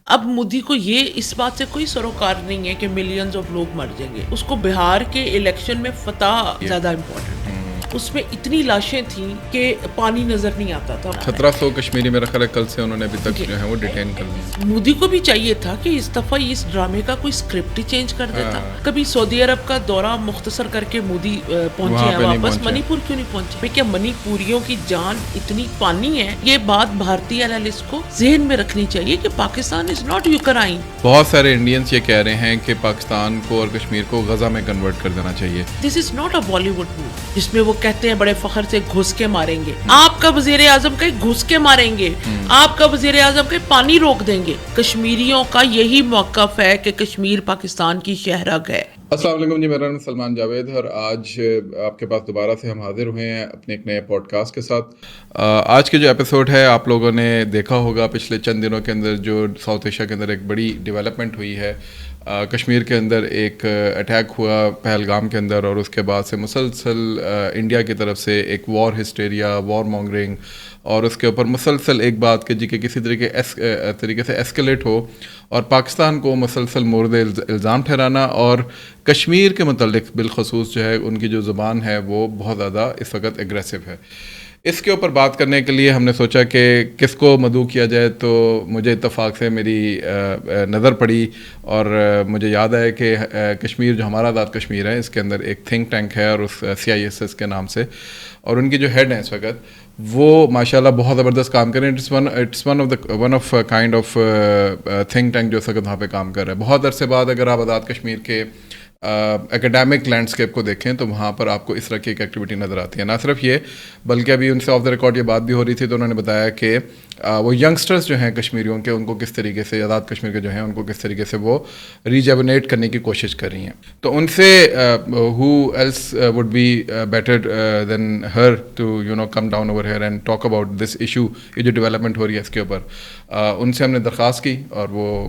اب مودی کو یہ اس بات سے کوئی سروکار نہیں ہے کہ ملینز آف لوگ مر جائیں گے. اس کو بہار کے الیکشن میں فتح زیادہ امپورٹنٹ ہے. اس میں اتنی لاشیں تھیں کہ پانی نظر نہیں آتا تھا. 1700 کشمیری میرا خیال ہے کل سے انہوں نے ابھی تک جو ہے وہ ڈیٹین کر لی. مودی کو بھی چاہیے تھا کہ اس دفعہ اس ڈرامے کا کوئی اسکرپٹ ہی چینج کر دیتا. کبھی سعودی عرب کا دورہ مختصر کر کے مودی پہنچے ہیں واپس, منی پور کیوں نہیں پہنچے؟ کہ منی پوریوں کی جان اتنی پانی ہے. یہ بات بھارتی اینالسٹ کو ذہن میں رکھنی چاہیے کہ پاکستان از ناٹ یوکرائن. بہت سارے انڈینس یہ کہہ رہے ہیں کہ پاکستان کو اور کشمیر کو غزہ میں کنورٹ کر دینا چاہیے. This is not a Bollywood movie جس میں وہ کہتے ہیں بڑے فخر سے گھس کے ماریں گے. آپ کا وزیر اعظم کہ گھس کے ماریں گے, آپ کا وزیر اعظم کہ پانی روک دیں گے. کشمیریوں کا یہی موقف ہے کہ کشمیر پاکستان کی شہرگ ہے. السلام علیکم جی, میرا نام سلمان جاوید ہے اور آج آپ کے پاس دوبارہ سے ہم حاضر ہوئے ہیں اپنے ایک نئے پوڈ کاسٹ کے ساتھ. آج کے جو ایپیسوڈ ہے آپ لوگوں نے دیکھا ہوگا پچھلے چند دنوں کے اندر جو ساؤتھ ایشیا کے اندر ایک بڑی ڈیولپمنٹ ہوئی ہے. کشمیر کے اندر ایک اٹیک ہوا پہلگام کے اندر, اور اس کے بعد سے مسلسل انڈیا کی طرف سے ایک وار ہسٹیریا, وار مانگرنگ, اور اس کے اوپر مسلسل ایک بات کہ جی کہ کسی طریقے سے ایسکلیٹ ہو اور پاکستان کو مسلسل مورد الزام ٹھہرانا, اور کشمیر کے متعلق بالخصوص جو ہے ان کی جو زبان ہے وہ بہت زیادہ اس وقت ایگریسو ہے. اس کے اوپر بات کرنے کے لیے ہم نے سوچا کہ کس کو مدعو کیا جائے, تو مجھے اتفاق سے میری نظر پڑی اور مجھے یاد ہے کہ کشمیر جو ہمارا آزاد کشمیر ہے اس کے اندر ایک تھنک ٹینک ہے اور اس CISS کے نام سے, اور ان کی جو ہیڈ ہیں اس وقت وہ ماشاءاللہ بہت زبردست کام کر رہے ہیں. It's one of kind of think tank جو اس وقت وہاں پہ کام کر رہا ہے. بہت عرصے بعد اگر آپ آزاد کشمیر کے اکیڈیمک لینڈسکیپ کو دیکھیں تو وہاں پر آپ کو اس طرح کی ایک ایکٹیویٹی نظر آتی ہے. نہ صرف یہ بلکہ ابھی ان سے آف دا ریکارڈ یہ بات بھی ہو رہی تھی تو انہوں نے بتایا کہ وہ ینگسٹرز جو ہیں کشمیریوں کے ان کو کس طریقے سے, آزاد کشمیر کے جو ہیں ان کو کس طریقے سے وہ ریجیونیٹ کرنے کی کوشش کر رہی ہیں. تو ان سے who else would be better than her to come down over here and talk about this issue. یہ جو ڈیولپمنٹ ہو رہی ہے اس کے اوپر ان سے ہم نے درخواست کی اور وہ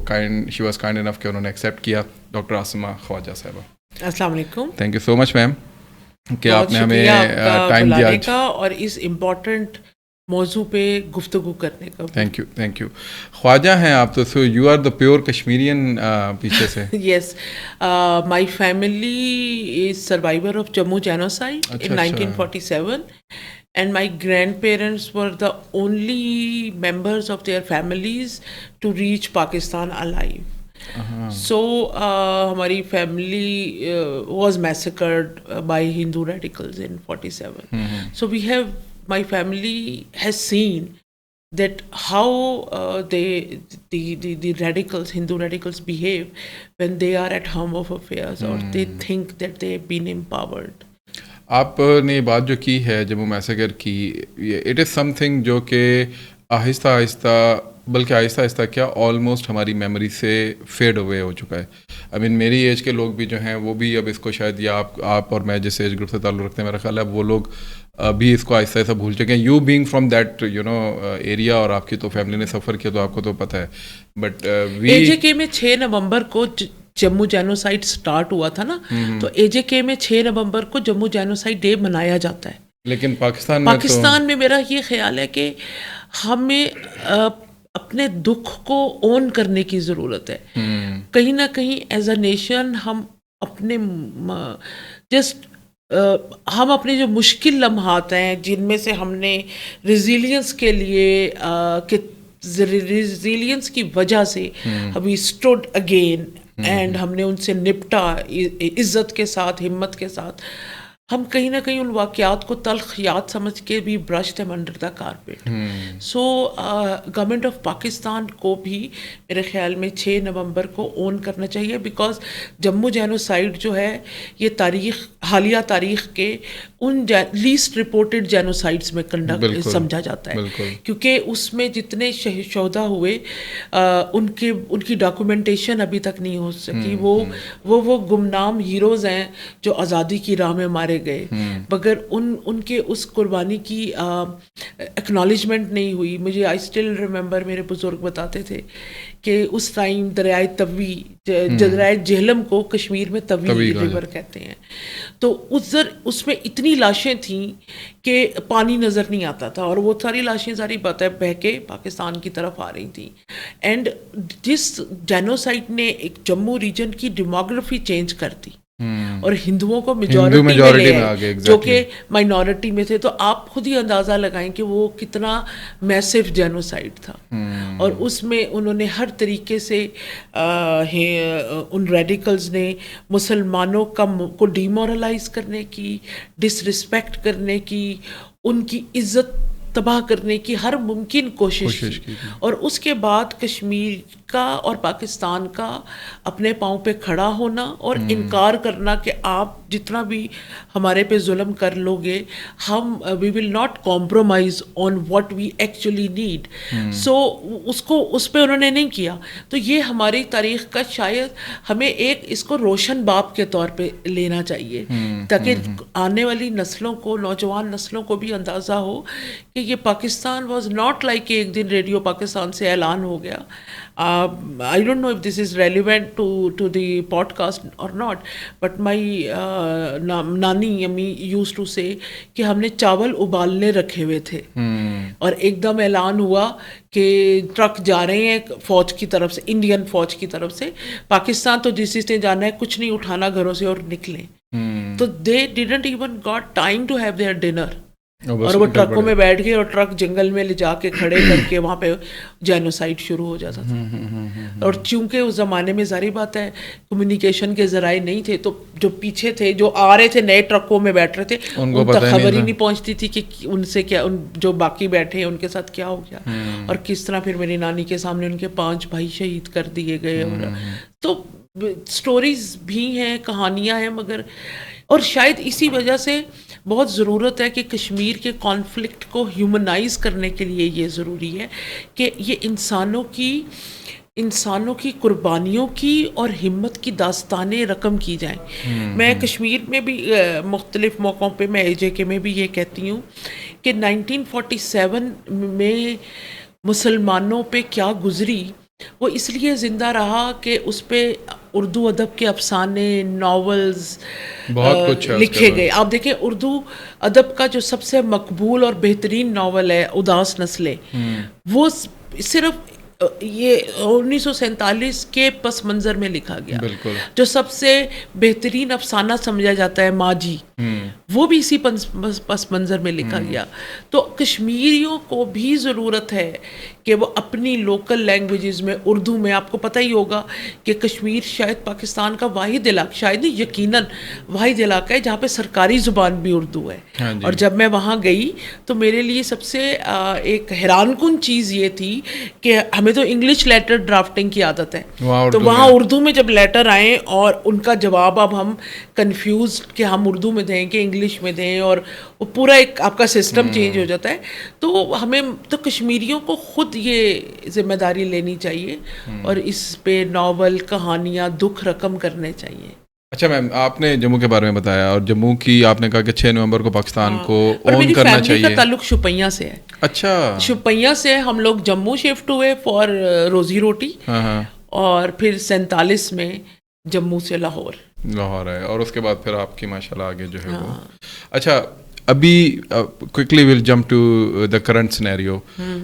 شی واز کائنڈ انف کہ انہوں نے ایکسیپٹ کیا. ڈاکٹر عاصمہ خواجہ صاحبہ, السلام علیکم. تھینک یو سو مچ میم کہ آپ نے ہمیں ٹائم دیا آج اور اس امپورٹنٹ موضوع پہ گفتگو کرنے کا. Thank you. خواجہ ہیں آپ تو, so you are the pure Kashmirian پیچھے سے. Yes, my family is survivor of Jammu genocide in 1947 and my grandparents were the only members of their families to reach Pakistan alive. So ہماری family was massacred by Hindu radicals in 47. So we have, my family has seen that how the radicals, Hindu radicals behave when they are at home of affairs or they think that they have been empowered. آپ نے یہ بات جو کی ہے Jammu massacre کی, it is some thing جو کہ آہستہ آہستہ کیا آلموسٹ ہماری میموری سے فیڈ اوے ہو چکا ہے. آئی مین میری ایج کے لوگ بھی جو ہیں وہ بھی اب اس کو شاید, یا آپ اور میں جس ایج گروپ سے تعلق رکھتے ہیں میرا خیال ہے وہ لوگ بھی اس کو آہستہ آہستہ بھول چکے ہیں. You being from that area, اور آپ کی تو فیملی نے سفر کیا تو آپ کو تو پتہ ہے. بٹ AJK میں 6 نومبر کو جموں جینوسائڈ سٹارٹ ہوا تھا نا, تو AJK میں 6 نومبر کو جموں جینوسائڈ ڈے منایا جاتا ہے. لیکن پاکستان میں میرا یہ خیال ہے کہ ہمیں اپنے دکھ کو اون کرنے کی ضرورت ہے. کہیں نہ کہیں ایز اے نیشن ہم اپنے ہم اپنے جو مشکل لمحات ہیں جن میں سے ہم نے ریزیلینس کے لیے ریزیلینس کی وجہ سے ہم اسٹوڈ اگین اینڈ ہم نے ان سے نپٹا عزت کے ساتھ, ہمت کے ساتھ. ہم کہیں نہ کہیں ان واقعات کو تلخ یاد سمجھ کے بھی brush them under the carpet. So government of Pakistan کو بھی میرے خیال میں 6 نومبر کو اون کرنا چاہیے, بیکاز جموں جینوسائڈ جو ہے یہ حالیہ تاریخ کے ان لیسٹ رپورٹڈ جینوسائڈس میں کنڈکٹ سمجھا جاتا ہے, کیونکہ اس میں جتنے شہدا ہوئے ان کی ڈاکومنٹیشن ابھی تک نہیں ہو سکی. وہ گمنام ہیروز ہیں جو آزادی کی راہ میں مارے گئے, مگر ان کے اس قربانی کی ایکنالجمنٹ نہیں ہوئی. مجھے آئی اسٹل ریممبر میرے بزرگ بتاتے تھے کہ اس ٹائم دریائے توی دریائے جہلم کو کشمیر میں توی ریور کہتے ہیں. تو اس میں اتنی لاشیں تھیں کہ پانی نظر نہیں آتا تھا, اور وہ ساری لاشیں ساری بہہ کے پاکستان کی طرف آ رہی تھیں. اینڈ جس جینوسائڈ نے ایک جموں ریجن کی ڈیموگرافی چینج کر دی اور ہندوؤں کو میجورٹی میں لے آئے جو کہ مائنورٹی میں تھے, تو آپ خود ہی اندازہ لگائیں کہ وہ کتنا میسو جینوسائڈ تھا. اور اس میں انہوں نے ہر طریقے سے ان ریڈیکلز نے مسلمانوں کو ڈیمورلائز کرنے کی, ڈس رسپیکٹ کرنے کی, ان کی عزت تباہ کرنے کی ہر ممکن کوشش کی. اور اس کے بعد کشمیر کا اور پاکستان کا اپنے پاؤں پہ کھڑا ہونا اور انکار کرنا کہ آپ جتنا بھی ہمارے پہ ظلم کر لو گے, ہم we will not compromise on what we actually need. So اس پہ انہوں نے نہیں کیا. تو یہ ہماری تاریخ کا شاید ہمیں ایک اس کو روشن باب کے طور پہ لینا چاہیے, تاکہ آنے والی نسلوں کو, نوجوان نسلوں کو بھی اندازہ ہو کہ یہ پاکستان واز ناٹ لائک ایک دن ریڈیو پاکستان سے اعلان ہو گیا. I don't know if this is relevant to the podcast or not, but my nani ami used to say کہ ہم نے چاول ابالنے رکھے ہوئے تھے اور ایک دم اعلان ہوا کہ ٹرک جا رہے ہیں فوج کی طرف سے, انڈین فوج کی طرف سے پاکستان, تو جس نے جانا ہے کچھ نہیں اٹھانا گھروں سے اور نکلیں. تو they didn't even got time to have their dinner, اور وہ ٹرکوں میں بیٹھ گئے اور ٹرک جنگل میں لے جا کے کھڑے کر کے وہاں پہ جینوسائڈ شروع ہو جاتا تھا. اور چونکہ اس زمانے میں ظاہری بات ہے کمیونیکیشن کے ذرائع نہیں تھے, تو جو پیچھے تھے, جو آ رہے تھے نئے ٹرکوں میں بیٹھ رہے تھے, ان تک خبر ہی نہیں پہنچتی تھی کہ ان سے کیا, جو باقی بیٹھے ہیں ان کے ساتھ کیا ہو گیا, اور کس طرح پھر میری نانی کے سامنے ان کے 5 بھائی شہید کر دیے گئے. تو سٹوریز بھی ہیں, کہانیاں ہیں, مگر اور شاید اسی وجہ سے بہت ضرورت ہے کہ کشمیر کے کانفلکٹ کو ہیومنائز کرنے کے لیے یہ ضروری ہے کہ یہ انسانوں کی قربانیوں کی اور ہمت کی داستانیں رقم کی جائیں. میں کشمیر میں بھی مختلف موقعوں پہ, میں AJK میں بھی یہ کہتی ہوں کہ 1947 میں مسلمانوں پہ کیا گزری وہ اس لیے زندہ رہا کہ اس پہ اردو ادب کے افسانے, ناولز بہت کچھ لکھے گئے. آپ دیکھیں اردو ادب کا جو سب سے مقبول اور بہترین ناول ہے اداس نسلیں, وہ صرف یہ 1947 کے پس منظر میں لکھا گیا. جو سب سے بہترین افسانہ سمجھا جاتا ہے ماجی, وہ بھی اسی پس منظر میں لکھا گیا. تو کشمیریوں کو بھی ضرورت ہے کہ وہ اپنی لوکل لینگویجز میں, اردو میں, آپ کو پتہ ہی ہوگا کہ کشمیر شاید پاکستان کا واحد علاقہ, شاید نہیں یقیناً واحد علاقہ ہے جہاں پہ سرکاری زبان بھی اردو ہے. اور جب میں وہاں گئی تو میرے لیے سب سے ایک حیران کن چیز یہ تھی کہ ہمیں تو انگلش لیٹر ڈرافٹنگ کی عادت ہے, تو وہاں اردو میں جب لیٹر آئیں اور ان کا جواب اب ہم کنفیوز کہ ہم اردو میں دیں کہ انگلش میں دیں, اور وہ پورا ایک آپ کا سسٹم چینج ہو جاتا ہے. تو ہمیں تو کشمیریوں کو خود یہ ذمہ داری لینی چاہیے اور اس پہ ناول, کہانیاں, دکھ رقم کرنے چاہیے. اچھا میم, آپ نے جموں کے بارے میں بتایا, اور جموں کی آپ نے کہا کہ 6 نومبر کو پاکستان کو اون کرنا چاہیے. میری کا تعلق شوپیاں سے ہے. اچھا, شوپیاں سے ہم لوگ جموں شفٹ ہوئے فار روزی روٹی, اور پھر 47 میں جموں سے لاہور ہے, اور اس کے بعد پھر آپ کی ماشاءاللہ آگے جو ہے وہ. اچھا, ابھی quickly will jump to the current scenario.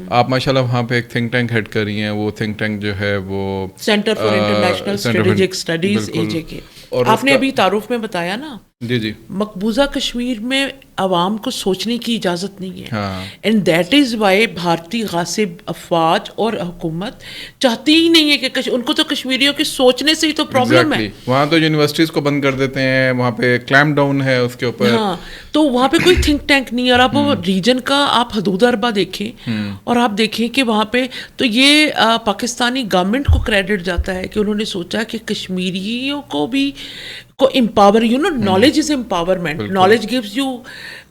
آپ ماشاءاللہ وہاں پہ ایک تھنک ٹینک ہیڈ کر رہی ہیں. وہ تھنک ٹینک جو ہے وہ centre for international strategic studies AJK. آپ نے ابھی تعارف میں بتایا نا, جی مقبوضہ کشمیر میں عوام کو سوچنے کی اجازت نہیں ہے, اینڈ دیٹ از وائی بھارتی غاصب افواج اور حکومت چاہتی ہی نہیں ہے کہ ان کو تو کشمیریوں کے سوچنے سے ہی تو پرابلم ہے. وہاں تو یونیورسٹیز کو بند کر دیتے ہیں, وہاں پہ کلیمپ ڈاؤن ہے اس کے اوپر. ہاں, تو وہاں پہ کوئی تھنک ٹینک نہیں. اور آپ ریجن کا آپ حدود اربا دیکھیں اور آپ دیکھیں کہ وہاں پہ تو یہ پاکستانی گورنمنٹ کو کریڈٹ جاتا ہے کہ انہوں نے سوچا کہ کشمیریوں کو بھی کو empower, knowledge is empowerment, knowledge gives you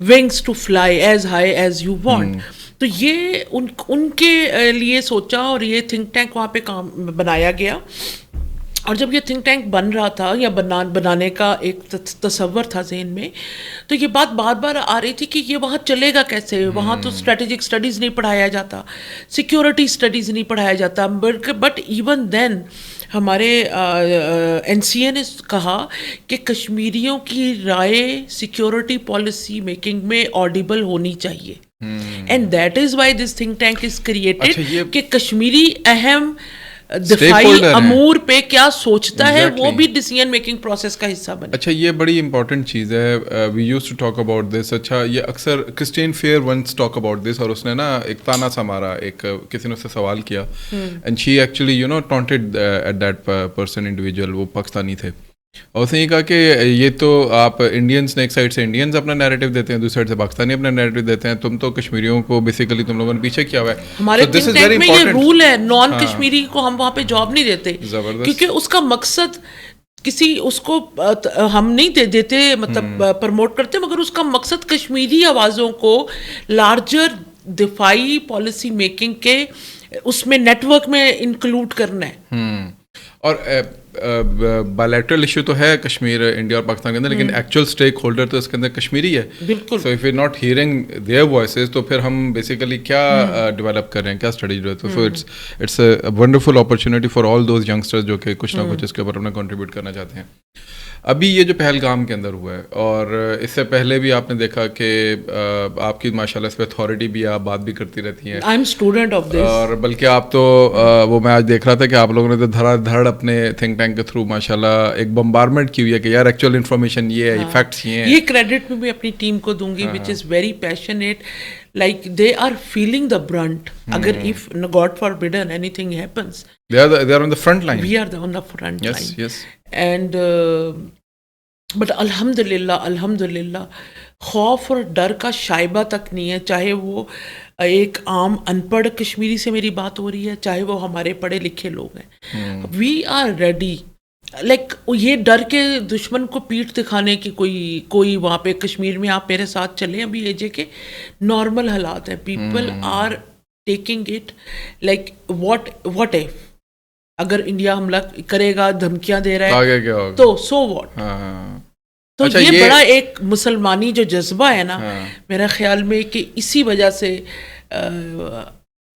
wings to fly as high as you want. تو یہ ان کے لیے سوچا, اور یہ تھنک ٹینک وہاں پہ کام بنایا گیا. اور جب یہ تھنک ٹینک بن رہا تھا یا بنانے کا ایک تصور تھا ذہن میں، تو یہ بات بار بار آ رہی تھی کہ یہ وہاں چلے گا کیسے. وہاں تو اسٹریٹجک اسٹڈیز نہیں پڑھایا جاتا، سیکیورٹی اسٹڈیز نہیں پڑھایا جاتا. بٹ ایون دین ہمارے این سی اے نے کہا کہ کشمیریوں کی رائے سیکیورٹی پالیسی میکنگ میں آڈیبل ہونی چاہیے. And that is why this think tank is created کہ کشمیری اہم دفاعی امور پہ کیا سوچتا ہے وہ بھی ڈیسیژن میکنگ پروسیس کا حصہ بنے. اچھا یہ بڑی امپورٹنٹ چیز ہے. We use to talk about this. اچھا یہ اکثر Christine Fair once talk about this, اور اس نے نا ایک تانا سا مارا، ایک کسی نے اس سے سوال کیا and she actually you know taunted at that person individual. وہ پاکستانی تھے اور اس نے یہ کہا کہ یہ تو آپ انڈینس نے ایک سائڈ سے انڈینس اپنا نیریٹو دیتے ہیں، دوسری سائڈ سے پاکستانی اپنا نیریٹو دیتے ہیں. تم تو کشمیریوں کو بیسیکلی تم لوگوں نے پیچھے کیا ہوا ہے. ہمارے تھنک ٹینک میں یہ رول ہے، نان کشمیری کو ہم وہاں پہ جاب نہیں دیتے، کیونکہ اس کا مقصد کسی اس کو ہم نہیں دیتے مطلب پروموٹ کرتے، مگر اس کا مقصد کشمیری آوازوں کو لارجر دفاعی پالیسی میکنگ کے اس میں نیٹ ورک میں انکلوڈ کرنا ہے. اور بائیلیٹرل ایشو تو ہے کشمیر انڈیا اور پاکستان کے اندر، لیکن ایکچوئل اسٹیک ہولڈر تو اس کے اندر کشمیری ہے. بالکل. So if you not hearing their voices تو پھر ہم بیسیکلی کیا ڈیولپ کر رہے ہیں، کیا اسٹڈی جو ہے. So it's a wonderful opportunity for all those youngsters جو کہ کچھ نہ کچھ اس کے اوپر اپنا کنٹریبیوٹ کرنا چاہتے ہیں. ابھی یہ جو پہلگام کے اندر ہوا ہے، اور اس سے پہلے بھی آپ نے دیکھا کہ آپ کی ماشاء اللہ اس پہ اتھارٹی بھی، آپ بات بھی کرتی رہتی ہیں. I am student of this. اور بلکہ آپ تو وہ میں آج دیکھ رہا تھا کہ آپ لوگوں نے تو دھڑا دھڑ اپنے تھنک ٹینک کے تھرو ماشاء اللہ ایک بمبارمنٹ کی ہوئی ہے کہ یار ایکچوئل انفارمیشن یہ ہے، فیکٹس یہ ہیں. یہ کریڈٹ میں بھی اپنی ٹیم کو دوں گی which is very passionate. like they are feeling the brunt. Agar if God forbidden anything happens, they are on the front line. We are on the front line. Yes. And but alhamdulillah خوف اور ڈر کا شائبہ تک نہیں ہے. چاہے وہ ایک عام ان پڑھ کشمیری سے میری بات ہو رہی ہے، چاہے وہ ہمارے پڑھے لکھے لوگ ہیں. We are ready. لائک یہ ڈر کے دشمن کو پیٹھ دکھانے کی کوئی وہاں پہ کشمیر میں آپ میرے ساتھ چلیں ابھی اے جے کے نارمل حالات ہیں. People are taking it like what if اگر انڈیا حملہ کرے گا، دھمکیاں دے رہا ہے تو سو واٹ. تو یہ بڑا ایک مسلمانی جو جذبہ ہے نا میرا خیال میں کہ اسی وجہ سے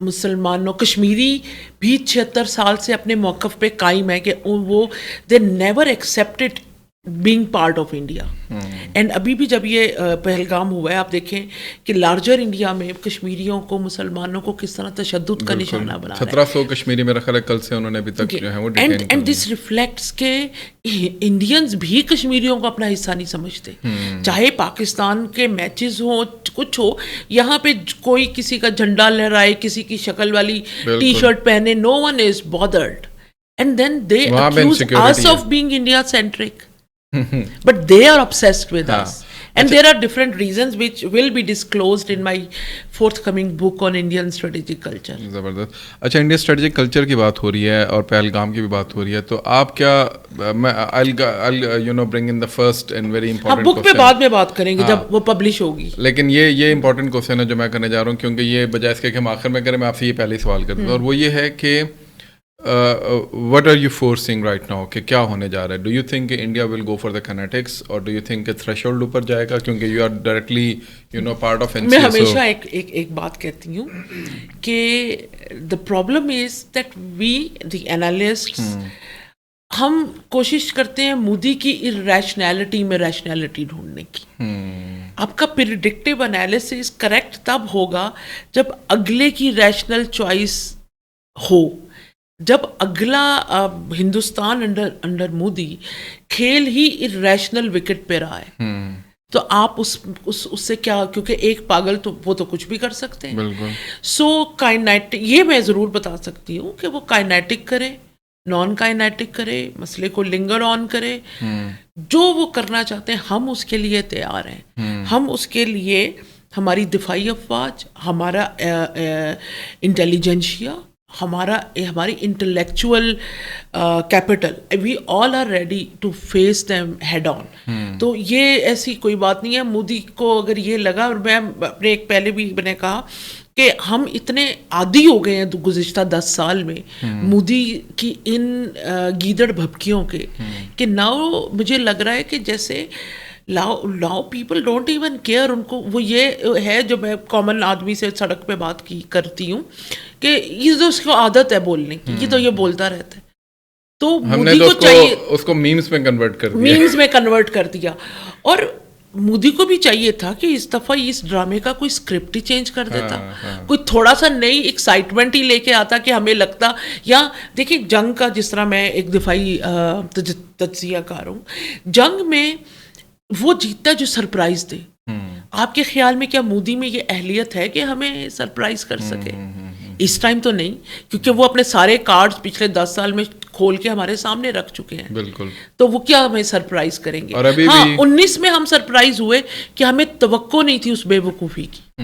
مسلمانوں کشمیری بھی 76 سال سے اپنے موقف پہ قائم ہے کہ وہ they never accepted being part of India. And ابھی بھی جب یہ پہلگام ہوا ہے آپ دیکھیں کہ لارجر انڈیا میں کشمیریوں کو، مسلمانوں کو کس طرح تشدد کا نشانہ بنا رہا ہے. 1700 کشمیری میرا خیال ہے کل سے انہوں نے ابھی تک جو ہے وہ اینڈ دس ریفلیکٹس کہ انڈینز بھی کشمیریوں کو اپنا حصہ نہیں سمجھتے. چاہے پاکستان کے میچز ہوں، کچھ ہو، یہاں پہ کوئی کسی کا جھنڈا لہرائے، کسی کی شکل والی ٹی شرٹ پہنے، no one is bothered. And then they accuse us of being India centric. But they are obsessed with us. And there are different reasons which will be disclosed in my forthcoming book on Indian strategic culture. زبردست. اچھا Indian strategic culture کی بات ہو رہی ہے اور پہلگام کی بھی بات ہو رہی ہے، تو آپ کیا I'll bring in the first and very important question. بک پہ بعد میں بات کریں گے جب وہ پبلش ہوگی. لیکن یہ امپورٹنٹ کوشچن ہے جو میں کرنے جا رہا ہوں، کیونکہ یہ بجائے اس کے کہ ہم آخر میں کریں، میں آپ سے یہ پہلے ہی سوال کرتا ہوں، اور وہ یہ ہے کہ what are you foreseeing right now کہ کیا ہونے جا رہا ہے؟ Do you think India will go for the kinetics or do you think کہ threshold اوپر جائے گا؟ کیونکہ you are directly part of NCA. میں ہمیشہ ایک بات کہتی ہوں کہ the problem is that we the analysts ہم کوشش کرتے ہیں مودی کی irrationality میں ریشنالٹی ڈھونڈنے کی. آپ کا پریڈکٹیو انالیسس کریکٹ تب ہوگا جب اگلے کی ریشنل چوائس ہو. جب اگلا ہندوستان انڈر مودی کھیل ہی irrational وکٹ پہ رہا ہے تو آپ اس سے کیا، کیونکہ ایک پاگل تو وہ تو کچھ بھی کر سکتے ہیں. سو کائنیٹک یہ میں ضرور بتا سکتی ہوں کہ وہ کائنیٹک کرے، نان کائنیٹک کرے، مسئلے کو لنگر آن کرے، جو وہ کرنا چاہتے ہیں ہم اس کے لیے تیار ہیں. ہم اس کے لیے ہماری دفاعی افواج، ہمارا انٹیلیجنشیا، ہماری intellectual capital, we all are ready to face them head on. تو یہ ایسی کوئی بات نہیں ہے. مودی کو اگر یہ لگا، اور میں اپنے ایک پہلے بھی میں نے کہا کہ ہم اتنے عادی ہو گئے ہیں گزشتہ 10 سال میں مودی کی ان گیدڑ بھبکیوں کے کہ ناؤ مجھے لگ رہا ہے کہ جیسے لاؤ پیپل ڈونٹ ایون کیئر. ان کو وہ یہ ہے جو میں کامن آدمی سے سڑک پہ بات کرتی ہوں کہ یہ تو اس کو عادت ہے بولنے کی, یہ تو یہ بولتا رہتا ہے. تو مودی کو چاہیے اس کو میمز میں کنورٹ کر دیا. اور مودی کو بھی چاہیے تھا کہ اس دفعہ اس ڈرامے کا کوئی اسکرپٹ ہی چینج کر دیتا, کوئی تھوڑا سا نئی ایکسائٹمنٹ ہی لے کے آتا کہ ہمیں لگتا. یا دیکھیں جنگ کا جس طرح میں ایک دفاعی تجزیہ کار ہوں, جنگ میں وہ جیتتا جو سرپرائز دے. آپ کے خیال میں کیا مودی میں یہ اہلیت ہے کہ ہمیں سرپرائز کر سکے؟ اس ٹائم تو نہیں, کیونکہ وہ اپنے سارے کارڈز پچھلے 10 سال میں کھول کے ہمارے سامنے رکھ چکے ہیں. بالکل. تو وہ کیا ہمیں سرپرائز کریں گے؟ ہاں 19 میں ہم سرپرائز ہوئے کہ ہمیں توقع نہیں تھی اس بے وقوفی کی.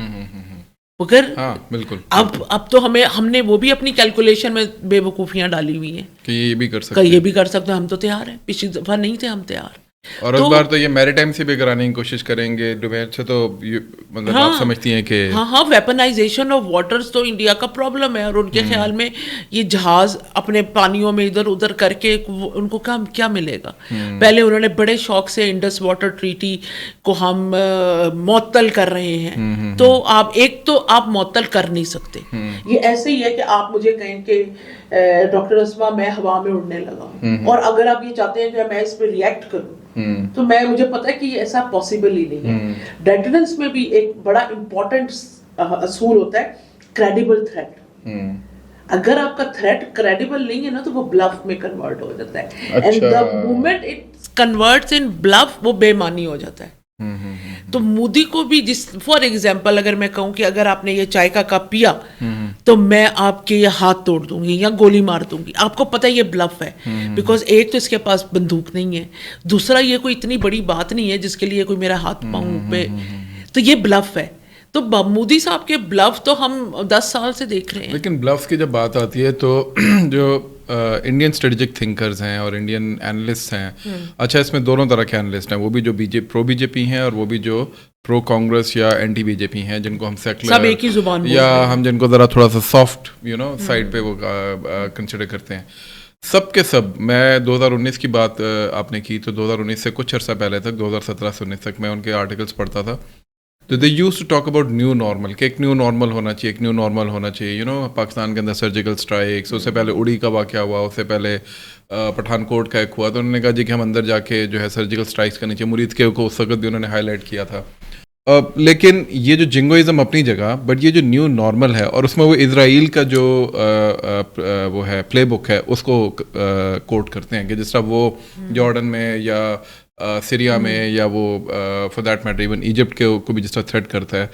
مگر بالکل اب تو ہم نے وہ بھی اپنی کیلکولیشن میں بے وقوفیاں ڈالی ہوئی ہیں کہ یہ بھی کر سکتے, ہم تو تیار ہیں. پچھلی دفعہ نہیں تھے ہم تیار. اور اس بار تو یہ میری ٹائم سے بھی کرانے کی کوشش کریں گے ڈومیٹ سے. تو مطلب آپ سمجھتی ہیں کہ ویپنائزیشن آف واٹرز تو انڈیا کا پرابلم ہے. اور ان کے خیال میں یہ جہاز اپنے پانیوں میں ادھر ادھر کر کے ان کو کیا ملے گا. پہلے انہوں نے بڑے شوق سے انڈس واٹر ٹریٹی کو ہم معطل کر رہے ہیں. تو آپ معطل کر نہیں سکتے. یہ ایسے ہی ہے کہ آپ مجھے کہیں کہ ڈاکٹر اسما میں ہوا میں اڑنے لگا ہوں, اور اگر آپ یہ چاہتے ہیں کہ میں اس پہ ریئیکٹ کروں تو مجھے پتا ہے کہ یہ ایسا پاسبل ہی نہیں ہے. ڈیٹرنس میں بھی ایک بڑا امپورٹنٹ اصول ہوتا ہے کریڈیبل تھریٹ. اگر آپ کا تھریٹ کریڈیبل نہیں ہے نا تو وہ بلف میں کنورٹ ہو جاتا ہے. And the moment it converts in bluff وہ بے معنی ہو جاتا ہے. تو مودی کو بھی فار ایگزامپل اگر میں کہوں کہ اگر آپ نے یہ چائے کا کپ پیا تو میں آپ کے یہ ہاتھ توڑ دوں گی یا گولی مار دوں گی, آپ کو پتہ یہ بلف ہے. بیکاز ایک تو اس کے پاس بندوق نہیں ہے, دوسرا یہ کوئی اتنی بڑی بات نہیں ہے جس کے لیے کوئی میرا ہاتھ پاؤں پہ, تو یہ بلف ہے. تو مودی صاحب کے بلف تو ہم 10 سال سے دیکھ رہے ہیں. لیکن بلف کی جب بات آتی ہے تو جو انڈین اسٹریٹجک تھنکرز ہیں اور انڈین اینالسٹ ہیں, اچھا اس میں دونوں طرح کے اینالسٹ ہیں, وہ بھی جو پرو بی جے پی ہیں اور وہ بھی جو پرو کانگریس یا اینٹی بی جے پی ہیں, جن کو ہم سیکولر سب ایک ہی زبان یا ہم جن کو ذرا تھوڑا سا سافٹ سائڈ پہ وہ کنسیڈر کرتے ہیں. سب کے سب, میں 2019 کی بات آپ نے کی تو 2019 سے کچھ عرصہ پہلے تک 2017 سے 19 تک میں ان کے آرٹیکلس پڑھتا تھا. تو they used to talk about new normal, کہ ایک نیو نارمل ہونا چاہیے, پاکستان کے اندر سرجیکل اسٹرائکس, اس سے پہلے اڑی کا واقعہ ہوا, اس سے پہلے پٹھان کوٹ کا ایک ہوا. تو انہوں نے کہا جی کہ ہم اندر جا کے جو ہے سرجیکل اسٹرائکس کرنی چاہیے. مرید کے کو اس وقت بھی انہوں نے ہائی لائٹ کیا تھا. لیکن یہ جو جنگوئزم اپنی جگہ, بٹ یہ جو نیو نارمل ہے, اور اس میں وہ اسرائیل کا جو وہ ہے پلے بک ہے اس کو کوٹ کرتے ہیں کہ جس طرح وہ جارڈن میں یا سیریا میں یا وہ for that matter even Egypt کے کو بھی جس طرح تھریٹ کرتا ہے,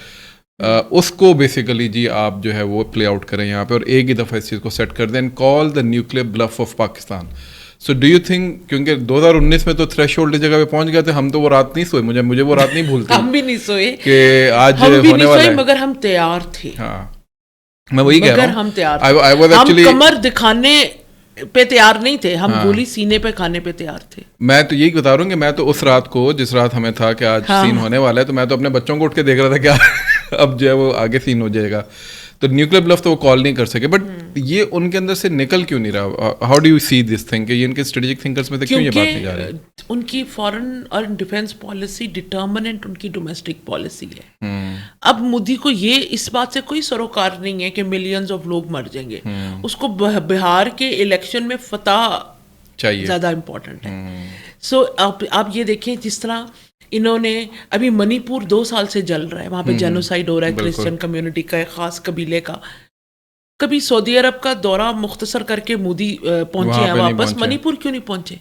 اس کو بیسیکلی جی آپ جو ہے وہ پلے آؤٹ کریں یہاں پہ, اور ایک ہی دفعہ اس چیز کو سیٹ کر دیں, and call the nuclear bluff of Pakistan. So do you think, کیونکہ 2019 میں تو تھریش ہولڈ جگہ پہ پہنچ گئے تھے ہم, تو وہ رات نہیں سوئے, مجھے وہ رات نہیں بھولتی. ہم بھی نہیں سوئے کہ آج ہونے والا ہے, مگر ہم تیار تھے. ہاں میں وہی کہہ رہا ہوں, ہم تیار تھے. ہم کمر دکھانے پہ تیار نہیں تھے, ہم گولی سینے پہ کھانے پہ تیار تھے. میں تو یہی بتا رہا ہوں کہ میں تو اس رات کو, جس رات ہمیں تھا کہ آج سین ہونے والا ہے, تو میں تو اپنے بچوں کو اٹھ کے دیکھ رہا تھا کہ اب جو ہے وہ آگے سین ہو جائے گا. تو نیوکلیئر بلف تو وہ کال نہیں کر سکے, بٹ یہ ان کے اندر سے نکل کیوں نہیں رہا؟ How do you see this thing کہ یہ ان کے اسٹریٹجک تھنکرز میں کیوں یہ بات نہیں جا رہی؟ ان کی فارن اور ڈیفینس پالیسی ڈٹرمننٹ ان کی ڈومیسٹک پالیسی ہے. اب مودی کو یہ اس بات سے کوئی سروکار نہیں ہے کہ ملینز آف لوگ مر جائیں گے. اس کو بہار کے الیکشن میں فتح چاہیے, زیادہ امپورٹنٹ ہے. سو آپ یہ دیکھیں جس طرح انہوں نے ابھی منی پور 2 سال سے جل رہا ہے, وہاں پہ جینوسائڈ ہو رہا ہے کرسچن کمیونٹی کا, ایک خاص قبیلے کا. کبھی سعودی عرب کا دورہ مختصر کر کے مودی پہنچے ہیں واپس, منی پور کیوں نہیں پہنچے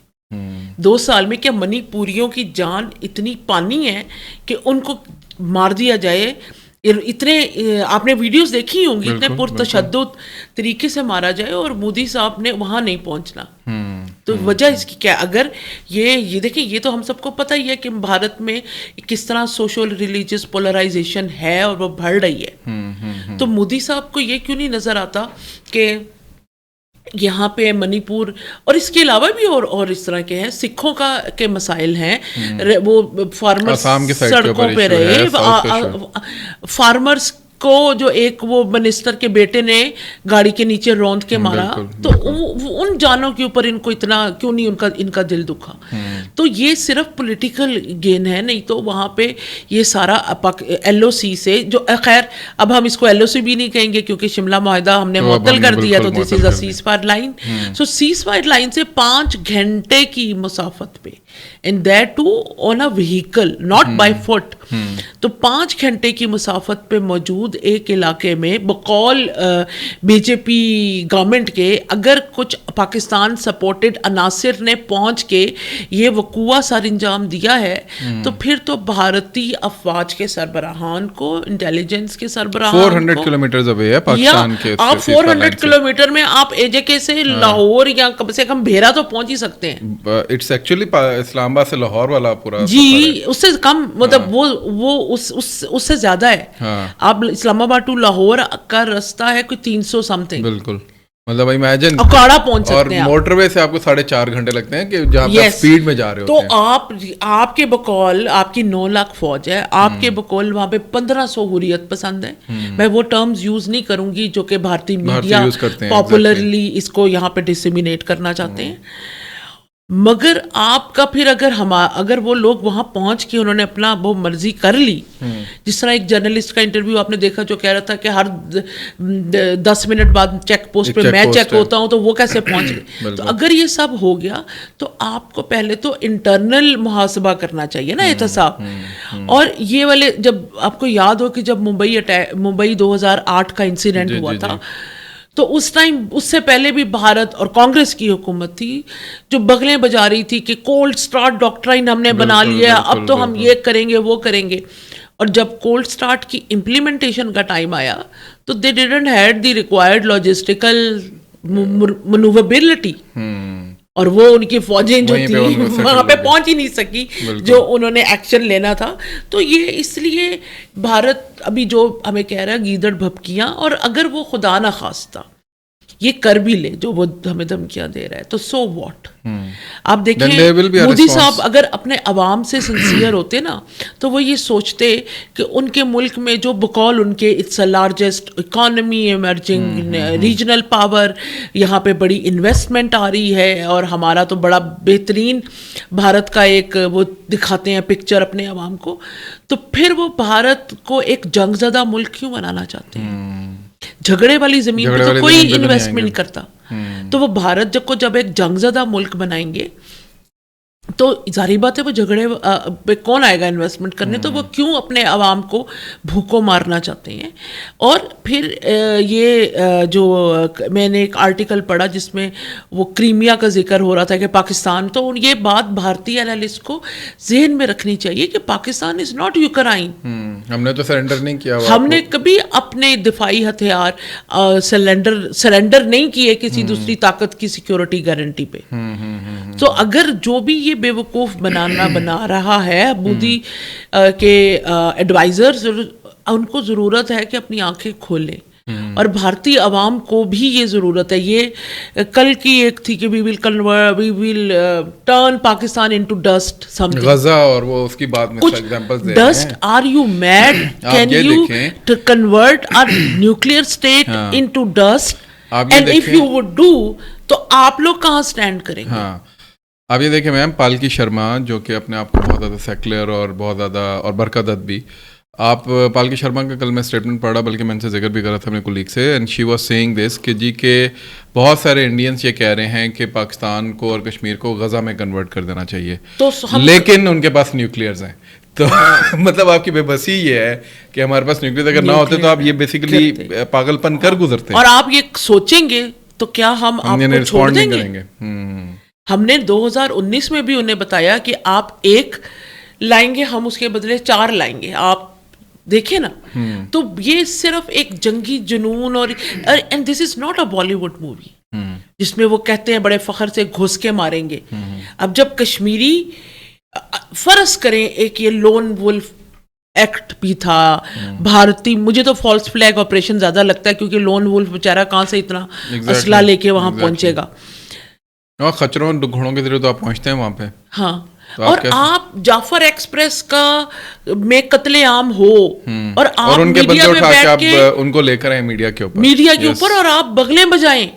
2 سال میں؟ کیا منی پوریوں کی جان اتنی پانی ہے کہ ان کو مار دیا جائے؟ اتنے آپ نے ویڈیوز دیکھی ہوں گی, اتنے پرتشدد طریقے سے مارا جائے, اور مودی صاحب نے وہاں نہیں پہنچنا. تو وجہ اس کی کیا؟ اگر یہ دیکھیں, یہ تو ہم سب کو پتہ ہی ہے کہ بھارت میں کس طرح سوشل ریلیجیس پولرائزیشن ہے اور وہ بڑھ رہی ہے. تو مودی صاحب کو یہ کیوں نہیں نظر آتا کہ یہاں پہ منی پور اور اس کے علاوہ بھی اور اس طرح کے ہیں, سکھوں کے مسائل ہیں, وہ فارمرز سڑکوں پہ رہے, فارمرز کو جو ایک وہ منسٹر کے بیٹے نے گاڑی کے نیچے روند کے مارا, تو ان جانوں کے اوپر ان کو اتنا کیوں نہیں ان کا دل دکھا. تو یہ صرف پولیٹیکل گین ہے, نہیں تو وہاں پہ یہ سارا ایل او سی سے جو خیر اب ہم اس کو ایل او سی بھی نہیں کہیں گے کیونکہ شملہ معاہدہ ہم نے معطل کر دیا, تو this is a ceasefire line. So ceasefire line سے 5 گھنٹے کی مسافت پہ, and that too on a vehicle, not by foot. تو 5 گھنٹے کی مسافت پہ موجود ایک علاقے میں بقول بی جے پی گورنمنٹ کے اگر کچھ پاکستان سپورٹڈ عناصر نے پہنچ کے یہ وقوعہ سر انجام دیا ہے, تو پھر تو بھارتی افواج کے سربراہان کو, انٹیلیجنس کے سربراہان 400 کلومیٹرز اوے ہے پاکستان کے, آپ 400 کلومیٹر میں آپ اے جے کے سے لاہور یا کم سے کم بھیرا تو پہنچ ہی سکتے ہیں. اٹس ایکچولی اسلام آباد سے لاہور والا پورا جی, اس سے کم مطلب وہ اس سے زیادہ ہے. آپ اسلام آباد ٹو لاہور کا رستہ ہے کوئی 300 سم تھنگ. بالکل, مطلب امیجن اکاڑا پہنچ سکتے ہیں, اور موٹر وے سے آپ کو 4.5 گھنٹے لگتے ہیں کہ جہاں پہ اسپیڈ میں جا رہے ہوتے ہیں. تو آپ کے بقول آپ کی 9 لاکھ فوج ہے, آپ کے بقول وہاں پہ 1500 حریت پسند ہے. میں وہ ٹرمز یوز نہیں کروں گی جو کہ بھارتی میڈیا پاپولرلی اس کو یہاں پہ ڈسیمینیٹ کرنا چاہتے ہیں. مگر آپ کا پھر اگر وہ لوگ وہاں پہنچ کے انہوں نے اپنا وہ مرضی کر لی, جس طرح ایک جرنلسٹ کا انٹرویو آپ نے دیکھا جو کہہ رہا تھا کہ ہر 10 منٹ بعد چیک پوسٹ پہ میں چیک ہوتا ہوں, تو وہ کیسے پہنچ گئے. تو اگر یہ سب ہو گیا تو آپ کو پہلے تو انٹرنل محاسبہ کرنا چاہیے نا احتساب. اور یہ والے جب آپ کو یاد ہو کہ جب ممبئی 2008 کا انسیڈنٹ ہوا تھا, تو اس ٹائم اس سے پہلے بھی بھارت اور کانگریس کی حکومت تھی جو بغلیں بجا رہی تھی کہ کولڈ اسٹارٹ ڈاکٹرائن ہم نے بنا لیا, اب تو ہم یہ کریں گے وہ کریں گے. اور جب کولڈ اسٹارٹ کی امپلیمنٹیشن کا ٹائم آیا تو they didn't had the required logistical manoeuvrability, اور وہ ان کی فوجیں جو تھیں وہاں پہ پہنچ ہی نہیں سکی جو انہوں نے ایکشن لینا تھا. تو یہ اس لیے بھارت ابھی جو ہمیں کہہ رہا ہے گیدڑ بھپکیاں, اور اگر وہ خدا نہ خواستہ یہ کر بھی لے جو وہ ہمیں دھمکیاں دے رہا ہے, تو سو واٹ. آپ دیکھیں مودی صاحب اگر اپنے عوام سے سنسیئر ہوتے نا, تو وہ یہ سوچتے کہ ان کے ملک میں جو بقول ان کے it's a largest economy emerging regional power, یہاں پہ بڑی انویسٹمنٹ آ رہی ہے, اور ہمارا تو بڑا بہترین بھارت کا ایک وہ دکھاتے ہیں پکچر اپنے عوام کو, تو پھر وہ بھارت کو ایک جنگ زدہ ملک کیوں بنانا چاہتے ہیں؟ جھگڑے والی زمین پہ تو کوئی انویسٹمنٹ نہیں کرتا. تو وہ بھارت جب ایک جنگ زدہ ملک بنائیں گے تو ظاہری بات ہے وہ جھگڑے پہ کون آئے گا انویسٹمنٹ کرنے, تو وہ کیوں اپنے عوام کو بھوکوں مارنا چاہتے ہیں. اور پھر یہ جو میں نے ایک آرٹیکل پڑھا جس میں وہ کرائمیا کا ذکر ہو رہا تھا کہ پاکستان, تو یہ بات بھارتی انالسٹ کو ذہن میں رکھنی چاہیے کہ پاکستان از ناٹ یوکرائن. ہم نے تو سرنڈر نہیں کیا, ہم نے کبھی اپنے دفاعی ہتھیار سرنڈر نہیں کیے کسی دوسری طاقت کی سیکیورٹی گارنٹی پہ. تو اگر جو بھی یہ بے وقوف بنا رہا ہے مودی کے ایڈوائزرز, ان کو ضرورت ہے کہ اپنی آنکھیں کھولیں, اور بھارتی عوام کو بھی یہ ضرورت ہے. یہ کل کی ایک تھی کہ we will turn Pakistan into dust, Gaza اور وہ اس کی بات میں ایگزامپلز دے رہے ہیں. Dust, are you mad, can you convert our nuclear state into dust, and if you would do تو آپ لوگ کہاں اسٹینڈ کریں گے؟ آپ یہ دیکھیں میم, پالکی شرما جو کہ اپنے آپ کو بہت زیادہ سیکولر اور بہت زیادہ اور برکتت بھی, آپ پالکی شرما کا کل میں اسٹیٹمنٹ پڑھا, بلکہ میں ان سے ذکر بھی کر رہا تھا اپنے کولیگ سے, اینڈ شی واز سیئنگ دس کہ جی کہ بہت سارے انڈینس یہ کہہ رہے ہیں کہ پاکستان کو اور کشمیر کو غزہ میں کنورٹ کر دینا چاہیے, لیکن ان کے پاس نیوکلیئرز ہیں. تو مطلب آپ کی بے بسی یہ ہے کہ ہمارے پاس نیوکلیئر اگر نہ ہوتے تو آپ یہ بیسیکلی پاگل پن کر گزرتے. اور آپ یہ سوچیں گے تو کیا ہم آپ کو چھوڑ دیں گے؟ ہم نے 2019 میں بھی انہیں بتایا کہ آپ ایک لائیں گے, ہم اس کے بدلے 4 لائیں گے, آپ دیکھیں نا. تو یہ صرف ایک جنگی جنون, اور and this is not a Bollywood movie جس میں وہ کہتے ہیں بڑے فخر سے گھس کے ماریں گے. اب جب کشمیری فرض کریں ایک یہ لون وولف ایکٹ بھی تھا بھارتی, مجھے تو فالس فلیگ آپریشن زیادہ لگتا ہے کیونکہ لون وولف بیچارہ کہاں سے اتنا اسلحہ لے کے وہاں پہنچے گا. خچروں گھوڑوں کے ذریعے تو آپ پہنچتے ہیں وہاں پہ. ہاں, اور آپ جعفر ایکسپریس کا میں قتل عام ہو اور آپ ان کے میڈیا بندے میں اٹھا کے بیٹھ آپ کے ان کو لے کر آئے میڈیا کے اوپر اور آپ بغلیں بجائیں,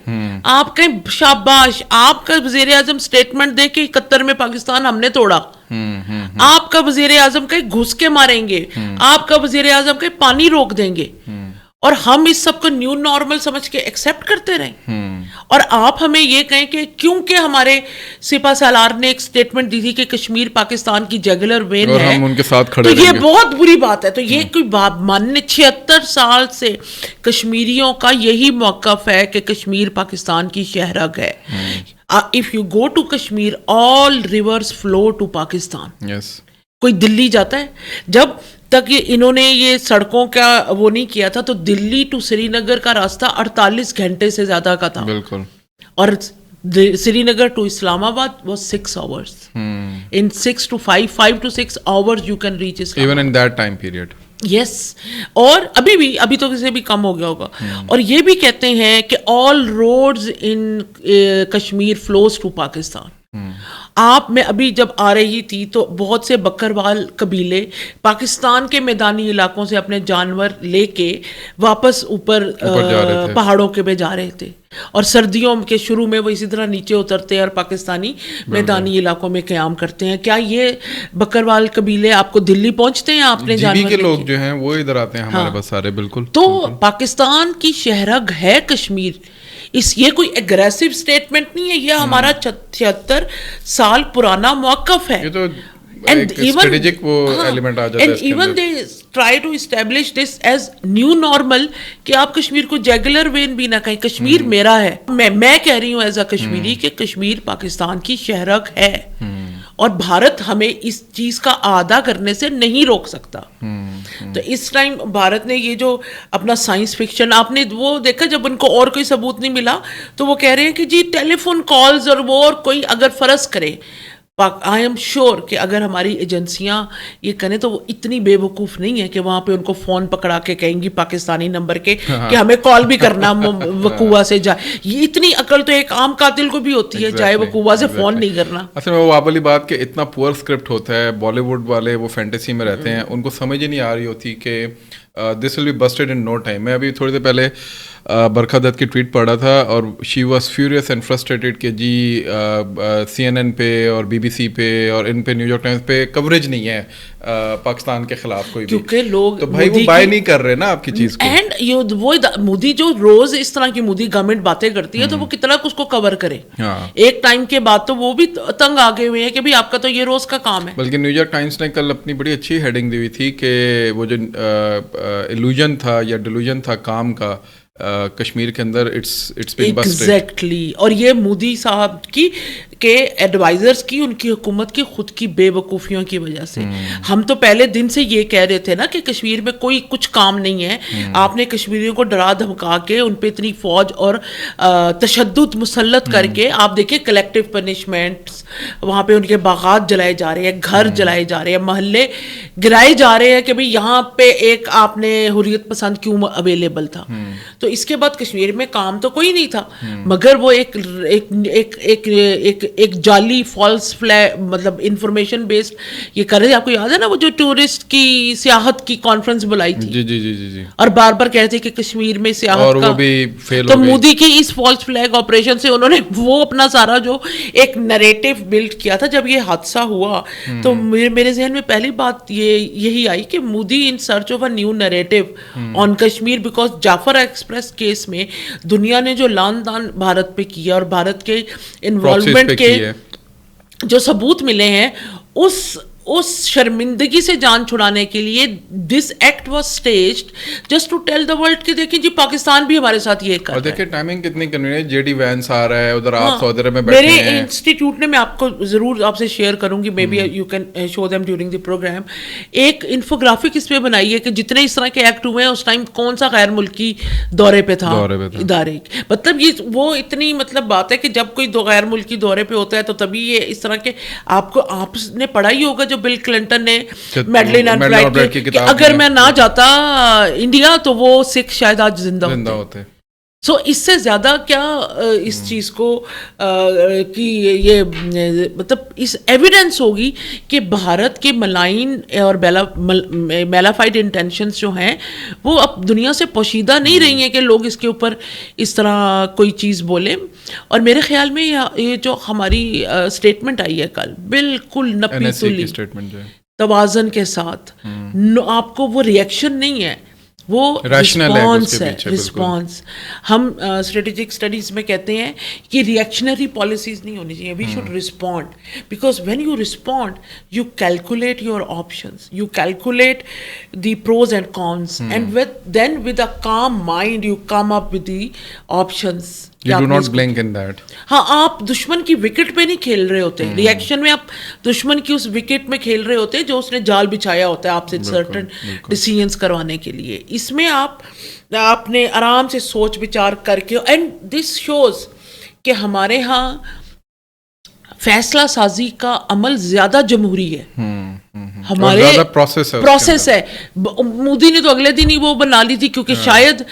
آپ کہیں شاباش, آپ کا وزیر اعظم اسٹیٹمنٹ دے کہ 71 میں پاکستان ہم نے توڑا, آپ کا وزیر اعظم کہیں گھس کے ماریں گے, آپ کا وزیر اعظم کہیں پانی روک دیں گے, اور ہم اس سب کو نیو نارمل سمجھ کے ایکسیپٹ کرتے رہیں. اور آپ ہمیں یہ کہیں کہ کیونکہ ہمارے سپہ سالار نے ایک سٹیٹمنٹ دی تھی کہ کشمیر پاکستان کی جگولر وین ہے, ہم ان کے ساتھ کھڑے تو رہیں یہ گے. بہت بری بات ہے. تو یہ کوئی بات ماننے 76 سال سے کشمیریوں کا یہی موقف ہے کہ کشمیر پاکستان کی شہرگ ہے. If you go to Kashmir, all rivers flow to Pakistan. Yes. کوئی دلی جاتا ہے, جب تک انہوں نے یہ سڑکوں کا وہ نہیں کیا تھا تو دلی ٹو سری نگر کا راستہ 48 گھنٹے سے زیادہ کا تھا, بالکل, اور سری نگر ٹو اسلام آباد was 6 hours. In 6 to 5 to 6 hours you can reach Islamabad. even in that time period. یس, اور ابھی تو کسی بھی کم ہو گیا ہوگا. اور یہ بھی کہتے ہیں کہ all roads in Kashmir flows to Pakistan. آپ میں ابھی جب آ رہی تھی تو بہت سے بکروال قبیلے پاکستان کے میدانی علاقوں سے اپنے جانور لے کے واپس اوپر پہاڑوں کے پہ جا رہے تھے, اور سردیوں کے شروع میں وہ اسی طرح نیچے اترتے ہیں اور پاکستانی میدانی علاقوں میں قیام کرتے ہیں. کیا یہ بکروال قبیلے آپ کو دلی پہنچتے ہیں آپ نے جانور کے لوگ جو ہیں وہ ادھر آتے ہیں ہمارے پاس سارے؟ بالکل. تو پاکستان کی شہرگ ہے کشمیر. یہ کوئی اگریسو اسٹیٹمنٹ نہیں ہے, یہ ہمارا 76 سال پرانا موقف ہے. And even they try to establish this as new normal کہ آپ کشمیر کو جیگولر وین بھی نہ کہیں, کشمیر میرا ہے. میں کہہ رہی ہوں ایز اے کشمیری کہ کشمیر پاکستان کی شہرگ ہے, اور بھارت ہمیں اس چیز کا اعادہ کرنے سے نہیں روک سکتا. تو اس ٹائم بھارت نے یہ جو اپنا سائنس فکشن, آپ نے وہ دیکھا جب ان کو اور کوئی ثبوت نہیں ملا تو وہ کہہ رہے ہیں کہ جی ٹیلی فون کالز اور وہ, اور کوئی اگر فرض کرے, آئی ایم شیور کہ اگر ہماری ایجنسیاں یہ کریں تو وہ اتنی بے وقوف نہیں ہے کہ وہاں پہ ان کو فون پکڑا کے کہیں گی پاکستانی نمبر کے کہ ہمیں کال بھی کرنا وقوع سے جائے. یہ اتنی عقل تو ایک عام قاتل کو بھی ہوتی ہے, چاہے وقوع سے فون نہیں کرنا. اصل میں وہ والی بات کہ اتنا پور اسکرپٹ ہوتا ہے, بالی ووڈ والے وہ فینٹیسی میں رہتے ہیں, ان کو سمجھ ہی نہیں آ رہی ہوتی کہ دس will be بسٹڈ in know time. میں ابھی تھوڑی دیر پہلے برکھا دت کی ٹویٹ پڑھ رہا تھا اور she was furious and frustrated کہ جی CNN پہ اور BBC پہ اور ان پہ نیو یارک ٹائمز پہ کوریج نہیں ہے پاکستان کے خلاف کوئی بھی, کیونکہ لوگ تو بھائی وہ بائی نہیں کر رہے نا آپ کی چیز کو. اینڈ وہ مودی جو روز اس طرح کی مودی گورنمنٹ باتیں کرتی ہے تو وہ کتنا اس کو کور کرے. ایک ٹائم کے بعد تو وہ بھی تنگ آگے ہوئے ہیں کہ بھائی آپ کا تو یہ روز کا کام ہے. بلکہ نیو یارک ٹائمز نے کل اپنی بڑی اچھی ہیڈنگ دی ہوئی تھی کہ وہ جو ایلوژن تھا یا ڈیلوژن تھا کام کا کشمیر کے اندر, اٹس بین بسٹڈ. ایگزیکٹلی. اور یہ مودی صاحب کی کے ایڈوائزرز کی, ان کی حکومت کی خود کی بے وقوفیوں کی وجہ سے. ہم تو پہلے دن سے یہ کہہ رہے تھے نا کہ کشمیر میں کوئی کچھ کام نہیں ہے. آپ نے کشمیریوں کو ڈرا دھمکا کے ان پہ اتنی فوج اور تشدد مسلط کر کے, آپ دیکھیں کلیکٹیو پنشمنٹس, وہاں پہ ان کے باغات جلائے جا رہے ہیں, گھر جلائے جا رہے ہیں, محلے گرائے جا رہے ہیں کہ بھئی یہاں پہ ایک آپ نے حریت پسند کیوں اویلیبل تھا. تو اس کے بعد کشمیر میں کام تو کوئی نہیں تھا, مگر وہ ایک جعلی فالس مطلب انفارمیشن بیسڈ یہ کر رہے تھے. آپ کو یاد ہے نا وہ جو ٹورسٹ کی سیاحت کی کانفرنس بلائی تھی, جی جی جی جی, اور بار بار کہتے کہ کشمیر میں سیاحت کا, تو مودی کی اس فالس فلیگ آپریشن سے انہوں نے وہ اپنا سارا جو ایک نریٹو بلڈ کیا تھا. جب یہ حادثہ ہوا تو میرے ذہن میں پہلی بات یہی آئی کہ Modi in search of a new narrative on Kashmir, because Jafar express case میں دنیا نے جو لان دان بھارت پہ کیا اور بھارت کے انوالومنٹ کے جو ثبوت ملے ہیں, اس شرمندگی سے جان چھڑانے کے لیے this act was staged just to tell the world کہ دیکھیں جی پاکستان بھی ہمارے ساتھ یہ کر رہا ہے. اور دیکھیں ٹائمنگ کتنی کنوینئنٹ, JD وینس آ رہا ہے ادھر, آپ سعودی عرب میں بیٹھے ہیں. میرے انسٹیٹیوٹ نے, میں آپ کو ضرور آپ سے شیئر کروں گی, maybe you can show them during the program, ایک انفوگرافک اس پہ بنائی ہے کہ جتنے اس طرح کے ایکٹ ہوئے ہیں اس ٹائم کون سا غیر ملکی دورے پہ تھا ادارے. مطلب یہ وہ اتنی مطلب بات ہے کہ جب کوئی غیر ملکی دورے پہ ہوتا ہے تو تبھی یہ اس طرح کے, آپ نے پڑھا ہی ہوگا جو بل کلنٹن نے میڈلین البرائٹ کی, کہ اگر میں نہ جاتا انڈیا تو وہ سکھ شاید آج زندہ ہوتے. سو اس سے زیادہ کیا اس چیز کو کہ یہ مطلب اس ایویڈنس ہوگی کہ بھارت کے ملائن اور میلافائڈ انٹینشنز جو ہیں وہ اب دنیا سے پوشیدہ نہیں رہی ہیں کہ لوگ اس کے اوپر اس طرح کوئی چیز بولیں. اور میرے خیال میں یہ جو ہماری اسٹیٹمنٹ آئی ہے کل بالکل نپی تلی توازن کے ساتھ, آپ کو وہ ریئیکشن نہیں ہے, وہ رسپانس ہے. رسپانس ہم اسٹریٹجک اسٹڈیز میں کہتے ہیں کہ ریئیکشنری پالیسیز نہیں ہونی چاہیے. We should respond, because when you respond you calculate your options, you calculate the pros and cons, and then with a calm mind you come up with the options. You do not blink in that. ہاں, آپ دشمن کی wicket پہ نہیں کھیل رہے ہوتے, reaction میں آپ دشمن کی اس وکٹ میں کھیل رہے ہوتے جو اس نے جال بچھایا ہوتا ہے آپ سے سرٹن ڈیسیژنس کروانے کے لیے. اس میں آپ نے آرام سے سوچ وچار کر کے, اینڈ دس شوز کہ ہمارے ہاں فیصلہ سازی کا عمل زیادہ جمہوری ہے, ہمارے پروسیس ہے. مودی نے تو اگلے دن ہی وہ بنا لی تھی, کیونکہ شاید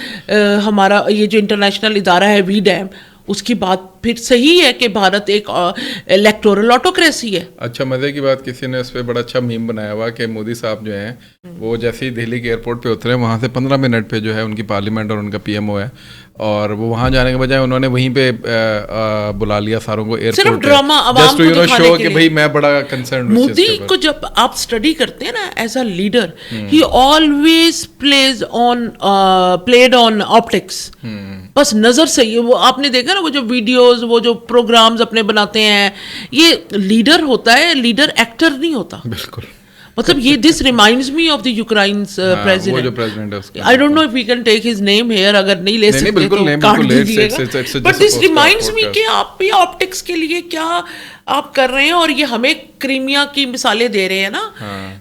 ہمارا یہ جو انٹرنیشنل ادارہ ہے وی ڈیم, اس کی بات پھر صحیح ہے کہ بھارت ایک الیکٹورل آٹوکریسی ہے. اچھا, مزے کی بات, کسی نے اس پہ بڑا اچھا میم بنایا ہوا کہ مودی صاحب جو ہیں وہ جیسے ہی دہلی کے ایئرپورٹ پہ اترے, وہاں سے 15 منٹ پہ جو ہے ان کی پارلیمنٹ اور ان کا PMO ہے, اور وہ وہاں جانے کے بجائے انہوں نے وہیں پہ بلا لیا ساروں کو ایئرپورٹ پہ, جسٹ ٹو یو نو شو کہ بھائی میں بڑا کنسرن. مودی کو جب آپ اسٹڈی کرتے ہیں نا as a leader, he always played on optics, بس نظر سے. وہ آپ نے دیکھا نا وہ جو ویڈیوز, وہ جو پروگرامز اپنے بناتے ہیں, یہ لیڈر ہوتا ہے, لیڈر ایکٹر نہیں ہوتا. بالکل, مطلب یہ this reminds me of the Ukraine's president. I don't know if we can take his name here, اگر نہیں لے سکتے تو کاٹ دیجیے گا, بٹ دس ریمائنڈز می کہ آپ یہ آپٹکس کے لیے کیا آپ کر رہے ہیں, اور یہ ہمیں کرائمیا کی مثالیں دے رہے ہیں نا,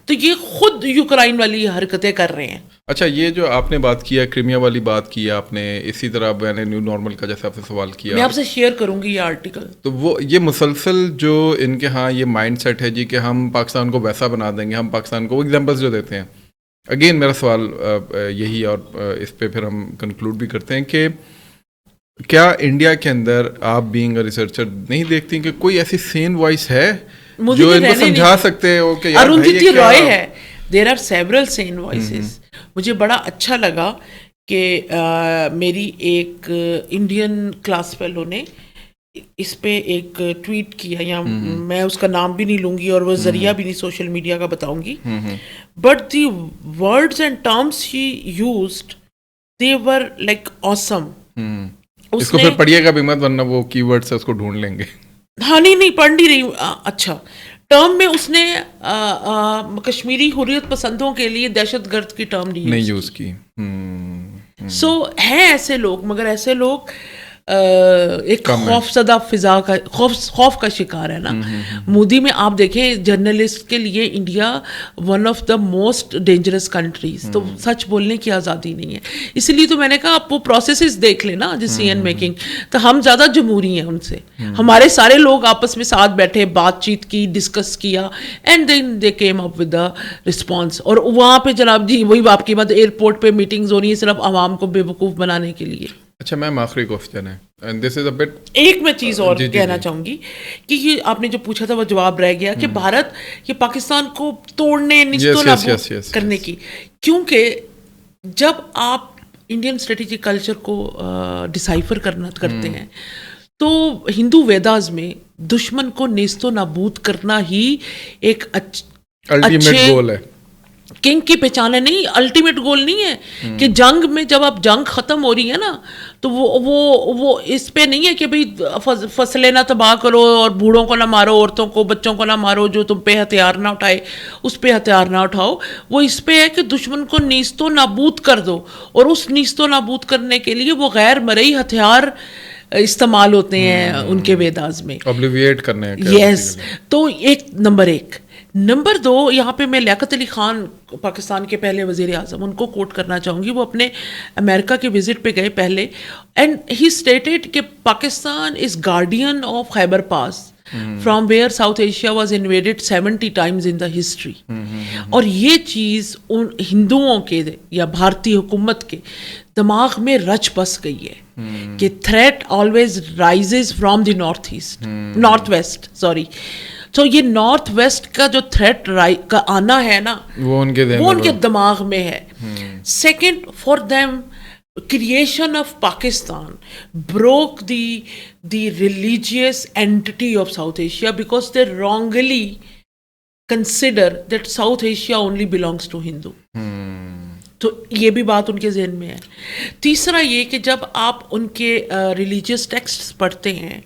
تو یہ خود یوکرائن والی حرکتیں کر رہے ہیں. اچھا, یہ جو آپ نے بات کیا کرائمیا والی بات کی آپ نے, اسی طرح میں نے نیو نارمل کا جیسے آپ سے سوال کیا, میں آپ سے شیئر کروں گی یہ آرٹیکل. تو وہ یہ مسلسل جو ان کے ہاں یہ مائنڈ سیٹ ہے جی کہ ہم پاکستان کو ویسا بنا دیں گے, ہم پاکستان کو وہ ایگزامپلس جو دیتے ہیں. اگین میرا سوال یہی, اور اس پہ پھر ہم کنکلوڈ بھی کرتے ہیں کہ کیا انڈیا کے اندر آپ بینگ اے ریسرچر نہیں دیکھتی کہ کوئی ایسی سین وائس ہے جو ان کو سمجھا سکتے ہو کہ یار ارندھتی رائے ہے, there are several sane voices. مجھے بڑا اچھا لگا کہ میری ایک انڈین کلاس فیلو نے اس پہ ایک ٹویٹ کیا, یا میں اس کا نام بھی نہیں لوں گی اور وہ ذریعہ بھی نہیں سوشل میڈیا کا بتاؤں گی, but the words and terms he used they were like awesome. اس کو پھر پڑھیے گا بھی مت, ورنہ وہ کی ورڈ سے اس کو ڈھونڈ لیں گے. ہاں نہیں پڑھ نہیں رہی. اچھا, ٹرم میں اس نے کشمیری حریت پسندوں کے لیے دہشت گرد کی ٹرم نہیں یوز کی. سو ہیں ایسے لوگ, مگر ایسے لوگ ایک خوف زدہ فضا کا خوف کا شکار ہے نا. مودی میں آپ دیکھیں جرنلسٹ کے لیے India one of the most dangerous countries, تو سچ بولنے کی آزادی نہیں ہے. اسی لیے تو میں نے کہا آپ وہ پروسیسز دیکھ لیں نا ڈیسیژن میکنگ, تو ہم زیادہ جمہوری ہیں ان سے. ہمارے سارے لوگ آپس میں ساتھ بیٹھے, بات چیت کی, ڈسکس کیا, and then they came up with the response. اور وہاں پہ جناب جی وہی آپ کی بات, ایئرپورٹ پہ میٹنگز ہو رہی ہیں صرف عوام کو بے وقوف بنانے کے لیے. اچھا میم, آخری کوسچن ہے, and this is a but, ایک میں چیز اور کہنا چاہوں گی کہ یہ آپ نے جو پوچھا تھا وہ جواب رہ گیا کہ بھارت یہ پاکستان کو توڑنے نشتو نابود کرنے کی, کیونکہ جب آپ انڈین اسٹریٹجک کلچر کو ڈسائفر کرتے ہیں تو ہندو ویداز میں دشمن کو نیست و نابود کرنا ہی ایک الٹیمیٹ گول ہے. کنگ کی پہچان ہے, نہیں الٹیمیٹ گول نہیں ہے کہ جنگ میں جب آپ جنگ ختم ہو رہی ہے نا تو وہ اس پہ نہیں ہے کہ بھئی فصلیں نہ تباہ کرو اور بوڑھوں کو نہ مارو, عورتوں کو بچوں کو نہ مارو, جو تم پہ ہتھیار نہ اٹھائے اس پہ ہتھیار نہ اٹھاؤ. وہ اس پہ ہے کہ دشمن کو نیست و نابود کر دو, اور اس نیست و نابود کرنے کے لیے وہ غیر مرئی ہتھیار استعمال ہوتے ہیں ان کے ویداز میں, اوبلیویٹ کرنے. یس, تو ایک نمبر 1. نمبر 2, یہاں پہ میں لیاقت علی خان پاکستان کے پہلے وزیر اعظم, ان کو کوٹ کرنا چاہوں گی. وہ اپنے امریکہ کے وزٹ پہ گئے پہلے, اینڈ ہی اسٹیٹڈ کہ Pakistan is guardian of Khyber pass from where South Asia was invaded 70 times in the history. اور یہ چیز ان ہندوؤں کے یا بھارتی حکومت کے دماغ میں رچ بس گئی ہے کہ threat always rises from the north west sorry. تو یہ نارتھ ویسٹ کا جو تھریٹ کا آنا ہے نا وہ ان کے دماغ میں ہے. Second, for them creation of Pakistan broke the religious entity of South Asia because they wrongly consider that South Asia only belongs to Hindu. تو یہ بھی بات ان کے ذہن میں ہے. تیسرا یہ کہ جب آپ ان کے ریلیجیس ٹیکسٹ پڑھتے ہیں,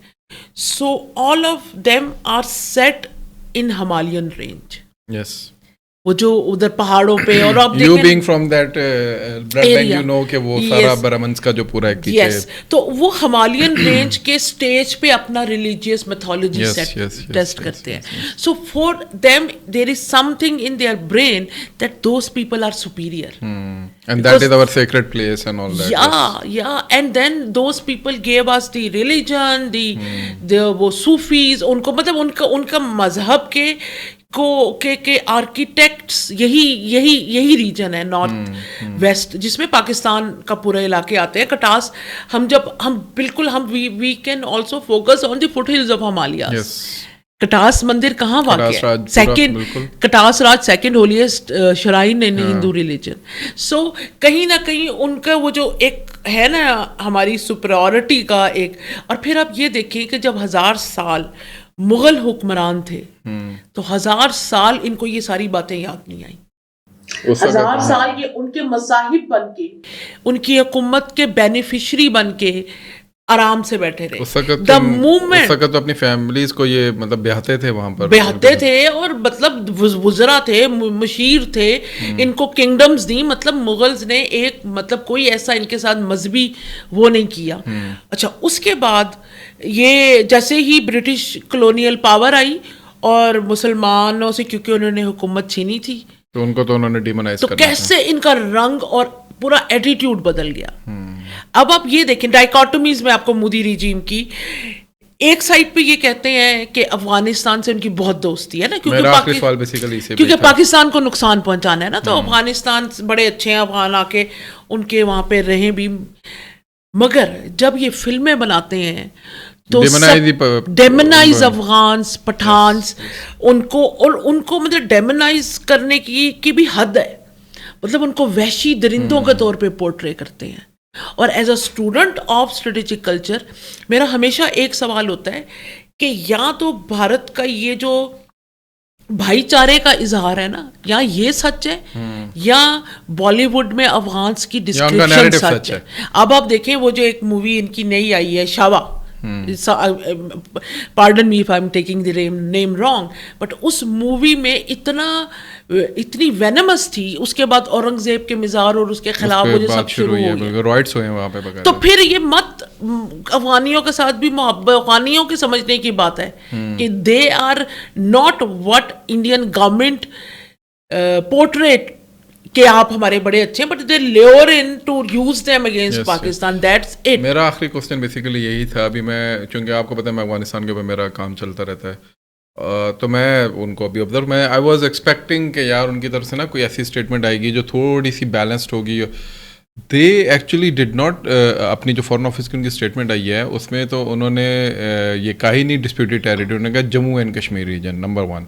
so all of them are set in Himalayan range. Yes. وہ جو ادھر پہاڑوں پہ, اور آپ you being from that blood bank, you know کہ وہ سارا برہمنس کا جو پورا ایک پیچھے yes, تو وہ ہمالیین رینج کے سٹیج پہ اپنا ریلیجیس میتھولوجی ٹیسٹ کرتے ہیں. So for them there is something in their brain that those people are superior and that is our sacred place and all that. Yeah, and then those people gave us the religion, the وہ Sufis, ان کو مطلب ان کا مذہب کے architects یہی region ہے north west, جس میں پاکستان کا پورے علاقے آتے ہیں. Katas we can also focus on the foothills of Himalayas. Katas مندر کہاں واقع ہے؟ Second, Katas Raj second holiest shrine in Hindu religion. So کہیں نہ کہیں ان کا وہ جو ایک ہے نا ہماری سپریورٹی کا ایک. اور پھر آپ یہ دیکھیں کہ جب 1000 سال مغل حکمران تھے تو 1000 سال ان کو یہ ساری باتیں یاد نہیں آئیں. 1000 سال یہ ان کے مذاہب بن کے, ان کی حکومت کے بینیفیشری بن کے آرام سے بیٹھے رہے. اس وقت اپنی فیملیز کو یہ مطلب بیاہتے تھے, وہاں پر بیاہتے تھے, اور مطلب وزراء تھے, مشیر تھے, ان کو کنگڈمز دی. مطلب مغلز نے ایک مطلب کوئی ایسا ان کے ساتھ مذہبی وہ نہیں کیا. اچھا, اس کے بعد یہ جیسے ہی برٹش کلونیل پاور آئی اور مسلمانوں سے کیونکہ انہوں نے حکومت چھینی تھی تو ان کو تو انہوں نے ڈیمونائز تو کیسے ان کا رنگ اور پورا ایٹیٹیوڈ بدل گیا. اب آپ یہ دیکھیں ڈائیکاٹومیز میں آپ کو مودی ریجیم کی, ایک سائڈ پہ یہ کہتے ہیں کہ افغانستان سے ان کی بہت دوستی ہے نا, کیونکہ پاکستان کو نقصان پہنچانا ہے نا, تو افغانستان بڑے اچھے ہیں افغان آ کے ان کے وہاں پہ رہیں بھی. مگر جب یہ فلمیں بناتے ہیں تو ڈیمونائز افغانس, پٹھانس, ان کو مطلب ڈیمونائز کرنے کی بھی حد ہے. مطلب ان کو وحشی درندوں کے طور پہ پورٹرے کرتے ہیں. اور as a student of strategic culture میرا ہمیشہ ایک سوال ہوتا ہے کہ یا تو بھارت کا یہ جو بھائی چارے کا اظہار ہے نا, یا یہ سچ ہے, یا بالی ووڈ میں افغانس کی ڈسکرپشن سچ ہے. اب آپ دیکھیں وہ جو ایک مووی ان کی نئی آئی ہے Chhaava, pardon me if I'm taking the name wrong, but اس مووی میں اتنی وینمس تھی. اس کے بعد اورنگزیب کے مزار اور اس کے خلاف وہ جو سب شروع ہو گیا. تو پھر یہ مت افغانیوں کے ساتھ بھی محبت, افغانیوں کے سمجھنے کی بات ہے کہ they are not what Indian government portrait کہ آپ ہمارے بڑے اچھے ہیں, but they lure in to use them against Pakistan. That's it. میرا آخری کوسچن بیسیکلی یہی تھا. ابھی میں چونکہ آپ کو پتہ ہے میں افغانستان کے اوپر میرا کام چلتا رہتا ہے, تو میں ان کو ابھی آبزرو, میں آئی واز ایکسپیکٹنگ کہ یار ان کی طرف سے نا کوئی ایسی اسٹیٹمنٹ آئے گی جو تھوڑی سی بیلنسڈ ہوگی. دے ایکچولی ڈڈ ناٹ, اپنی جو فارن آفس کی ان کی اسٹیٹمنٹ آئی ہے اس میں تو انہوں نے یہ کہا ہی نہیں ڈسپیوٹیڈ ٹیریٹری, انہوں نے کہا Jammu and Kashmir region number 1.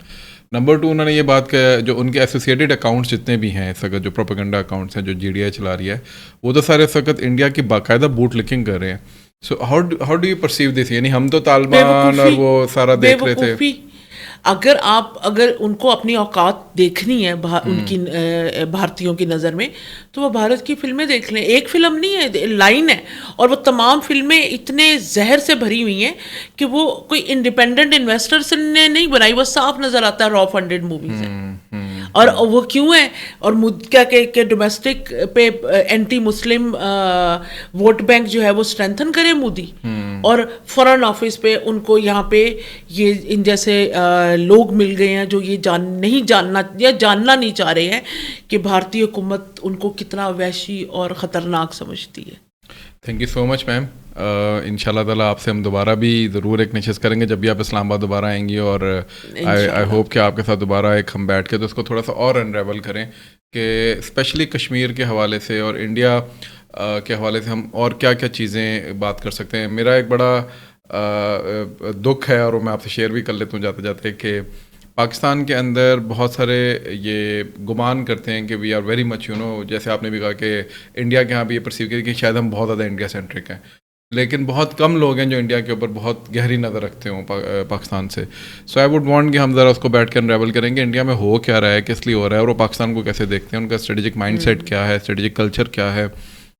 Number 2 انہوں نے یہ بات کہ جو ان کے ایسوسیٹیڈ اکاؤنٹس جتنے بھی ہیں اس وقت جو پروپیگنڈا اکاؤنٹس ہیں جو جی ڈی آئی چلا رہی ہے, وہ تو سارے اس وقت انڈیا کی باقاعدہ بوٹ لکنگ کر رہے ہیں. So how do you perceive this? یعنی ہم تو طالبان اور وہ سارا دیکھ رہے تھے. اگر ان کو اپنی اوقات دیکھنی ہے ان کی بھارتیوں کی نظر میں, تو وہ بھارت کی فلمیں دیکھ لیں. ایک فلم نہیں ہے, لائن ہے, اور وہ تمام فلمیں اتنے زہر سے بھری ہوئی ہیں کہ وہ کوئی انڈیپینڈنٹ انویسٹرس نے نہیں بنائی, وہ صاف نظر آتا ہے را فنڈڈ موویز ہیں. اور وہ کیوں ہے, اور کیا کہ ڈومیسٹک پہ اینٹی مسلم ووٹ بینک جو ہے وہ اسٹرینتھن کرے مودی, اور فارن آفس پہ ان کو یہاں پہ یہ ان جیسے لوگ مل گئے ہیں جو یہ نہیں جاننا نہیں چاہ رہے ہیں کہ بھارتی حکومت ان کو کتنا وحشی اور خطرناک سمجھتی ہے. تھینک یو سو مچ میم. ان شاء اللہ تعالیٰ آپ سے ہم دوبارہ بھی ضرور ایک نشست کریں گے جب بھی آپ اسلام آباد دوبارہ آئیں گی, اور آئی ہوپ کہ آپ کے ساتھ دوبارہ ایک ہم بیٹھ کے تو اس کو تھوڑا سا اور انریول کریں کہ اسپیشلی کشمیر کے حوالے سے اور انڈیا کے حوالے سے ہم اور کیا کیا چیزیں بات کر سکتے ہیں. میرا ایک بڑا دکھ ہے اور وہ میں آپ سے شیئر بھی کر لیتا ہوں جاتے جاتے کہ پاکستان کے اندر بہت سارے یہ گمان کرتے ہیں کہ وی آر ویری مچ جیسے آپ نے بھی کہا کہ انڈیا کے یہاں بھی یہ پرسیو کیا کہ شاید ہم بہت زیادہ انڈیا سینٹرک ہیں, لیکن بہت کم لوگ ہیں جو انڈیا کے اوپر بہت گہری نظر رکھتے ہوں پاکستان سے. سو آئی ووڈ وانٹ کہ ہم ذرا اس کو بیٹھ کے انریول کریں گے انڈیا میں ہو کیا رہا ہے, کس لیے ہو رہا ہے, اور وہ پاکستان کو کیسے دیکھتے ہیں, ان کا اسٹریٹجک مائنڈ سیٹ کیا ہے, اسٹریٹجک کلچر کیا ہے.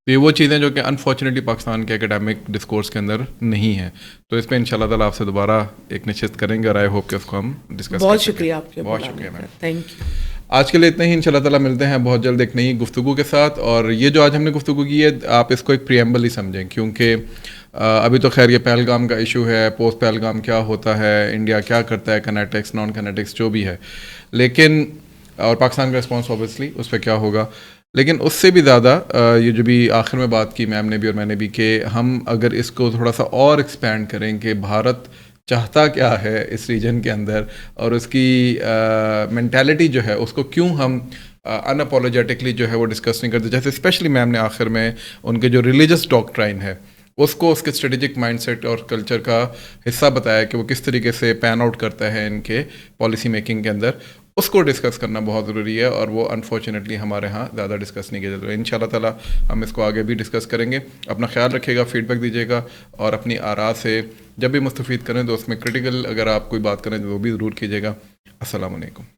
تو یہ وہ چیزیں جو کہ انفارچونیٹلی پاکستان کے اکیڈیمک ڈسکورس کے اندر نہیں ہیں. تو اس پہ ان شاء اللہ تعالیٰ آپ سے دوبارہ ایک نشست کریں گے اور آئی ہوپ کہ اس کو ہم ڈسکس. بہت شکریہ آپ کے, بہت شکریہ میم, تھینک یو. آج کے لیے اتنا ہی. ان شاء اللہ تعالیٰ ملتے ہیں بہت جلد ایک نئی گفتگو کے ساتھ. اور یہ جو آج ہم نے گفتگو کی ہے آپ اس کو ایک پریمبل ہی سمجھیں, کیونکہ ابھی تو خیر یہ پہلگام کا ایشو ہے, پوسٹ پہلگام کیا ہوتا ہے, انڈیا کیا کرتا ہے, کنیٹکس نان کنیٹکس جو بھی ہے, لیکن اور پاکستان کا رسپانس اوبیسلی اس پہ کیا ہوگا. لیکن اس سے بھی زیادہ یہ جو بھی آخر میں بات کی میم نے بھی اور میں نے بھی, کہ ہم اگر اس کو تھوڑا سا اور ایکسپینڈ کریں کہ بھارت چاہتا کیا ہے اس ریجن کے اندر اور اس کی مینٹیلٹی جو ہے اس کو کیوں ہم ان اپولوجیٹکلی جو ہے وہ ڈسکس نہیں کرتے. جیسے اسپیشلی میم نے آخر میں ان کے جو ریلیجس ڈاکٹرائن ہے اس کو اس کے اسٹریٹجک مائنڈ سیٹ اور کلچر کا حصہ بتایا کہ وہ کس طریقے سے پین آؤٹ کرتا ہے ان کے پالیسی میکنگ کے اندر, اس کو ڈسکس کرنا بہت ضروری ہے. اور وہ انفارچونیٹلی ہمارے ہاں زیادہ ڈسکس نہیں کیا جاتا. ان شاء اللہ تعالیٰ ہم اس کو آگے بھی ڈسکس کریں گے. اپنا خیال رکھیے گا, فیڈ بیک دیجیے گا, اور اپنی آراء سے جب بھی مستفید کریں تو اس میں کرٹیکل اگر آپ کوئی بات کریں تو وہ بھی ضرور کیجیے گا. السلام علیکم.